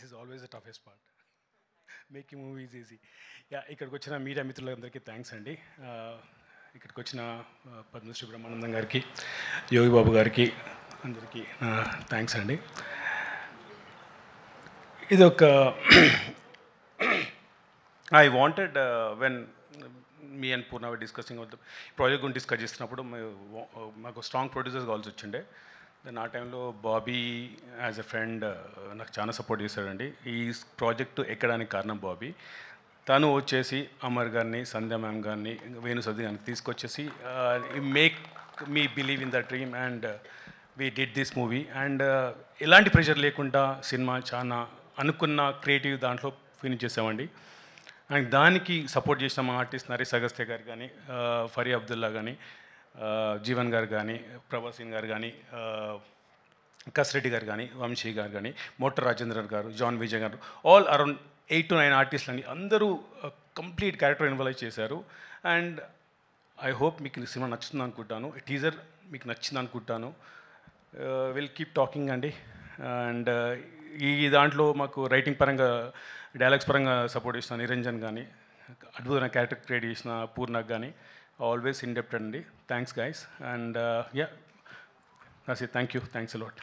is always the toughest part. Making movies easy. Yeah, ఇక్కడికి వచ్చిన media మిత్రులందరికీ thanks అండి. ఇక్కడికి వచ్చిన పద్మశ్రీ బ్రహ్మానందం గారికి, యోగి బాబు గారికి అందరికీ థ్యాంక్స్ అండి. ఇది ఒక I wanted when me and Purna discussing project గురించి డిస్కస్ చేస్తున్నప్పుడు మాకు స్ట్రాంగ్ ప్రొడ్యూసర్స్ కావాల్సి వచ్చిండే. దెన్ ఆ టైంలో బాబీ యాజ్ ఎ ఫ్రెండ్ నాకు చాలా సపోర్ట్ చేశాడండి. ఈ ప్రాజెక్టు ఎక్కడానికి కారణం బాబీ. తను వచ్చేసి అమర్ గారిని, సంధ్యా మ్యామ్ గారిని, వేణు సది గారిని తీసుకొచ్చేసి make me believe in the dream and we did this movie. And ఎలాంటి ప్రెషర్ లేకుండా సినిమా చాలా అనుకున్న క్రియేటివ్ దాంట్లో ఫినిష్ చేసామండి. అండ్ దానికి సపోర్ట్ చేసిన మా ఆర్టిస్ట్ నరేష్ అగస్త్య గారు కానీ, ఫరీ అబ్దుల్లా కానీ, జీవన్ గారు కానీ, ప్రభాసిన్ గారు కానీ, కసిరెడ్డి గారు కానీ, వంశీ గారు కానీ, మోటర్ రాజేంద్రన్ గారు, జాన్ విజయ్ గారు, ఆల్ అరౌండ్ 8 to 9 ఆర్టిస్టులు అండి. అందరూ కంప్లీట్ క్యారెక్టర్ ఇన్వాల్వ్ చేశారు. అండ్ ఐ హోప్ మీకు సినిమా నచ్చుతుంది అనుకుంటాను. టీజర్ మీకు నచ్చింది అనుకుంటాను. విల్ కీప్ టాకింగ్ అండి. అండ్ ఈ దాంట్లో మాకు రైటింగ్ పరంగా, డైలాగ్స్ పరంగా సపోర్ట్ చేసిన నిరంజన్ కానీ, అద్భుతమైన క్యారెక్టర్ క్రియేట్ చేసిన పూర్ణక్ కానీ, ఆల్వేస్ ఇండెప్టెడ్ అండి. Thanks guys. And yeah, thank you. Thanks a lot.